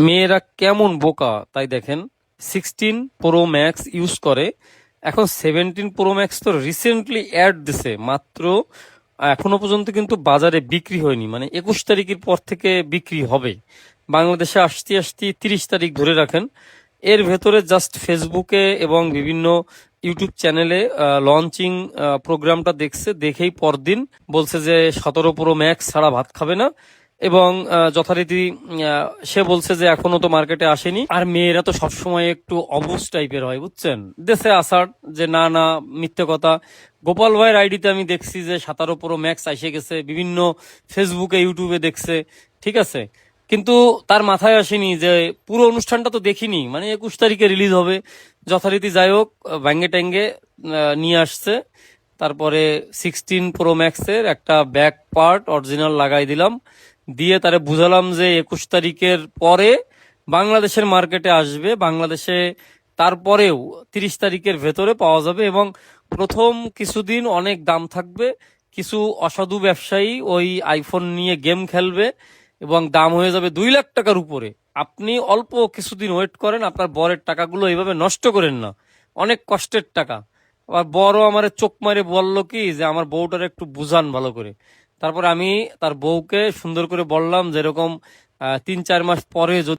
মেয়েরা কেমন বোকা তাই দেখেন। 16 Pro Max ইউজ করে, এখন 17 Pro Max তো রিসেন্টলি অ্যাড দিছে মাত্র, এখনো পর্যন্ত কিন্তু বাজারে বিক্রি হয়নি, মানে 21 তারিখের পর থেকে বিক্রি হবে। বাংলাদেশে আসতে আসতে 30 তারিখ ধরে রাখেন। এর ভেতরে জাস্ট ফেসবুকে এবং বিভিন্ন ইউটিউব চ্যানেলে লঞ্চিং প্রোগ্রামটা দেখছে, দেখেই পরদিন বলছে যে 17 Pro Max ছাড়া ভাত খাবে না। এবং যথারীতি সে বলছে যে এখনো তো মার্কেটে আসেনি। আর মেয়েরা তো সবসময় একটু অবুঝ টাইপের হয়, বুঝছেন, দেশে আসার যে না না, মিথ্যে কথা। গোপাল ভাইয়ের আইডিতে আমি দেখছি যে 17 Pro Max এসে গেছে, বিভিন্ন ফেসবুকে ইউটিউবে দেখছে, ঠিক আছে, কিন্তু তার মাথায় আসেনি যে পুরো অনুষ্ঠানটা তো দেখিনি, মানে 21 তারিখে রিলিজ হবে। যথারীতি যাই হোক, ব্যাঙ্গে ট্যাঙ্গে নিয়ে আসছে। তারপরে 16 Pro Max-এর একটা ব্যাক পার্ট অরিজিনাল লাগাই দিলাম, দিয়ে তারে বুঝালাম যে 21 তারিখের পরে বাংলাদেশের মার্কেটে আসবে, বাংলাদেশে তারপরেও 30 তারিখের ভেতরে পাওয়া যাবে। এবং প্রথম কিছুদিন অনেক দাম থাকবে, কিছু অসাধু ব্যবসায়ী ওই আইফোন নিয়ে গেম খেলবে এবং দাম হয়ে যাবে 2 লাখ টাকার উপরে। আপনি অল্প কিছুদিন ওয়েট করেন, আপনার বরের টাকাগুলো এইভাবে নষ্ট করেন না, অনেক কষ্টের টাকা। আবার বড় আমারে চোখ মারে বলল কি যে আমার বউটার একটু বুঝান ভালো করে। তারপর আমি তার বউকে সুন্দর করে বললাম যেরকম 3-4 মাস পরে যদি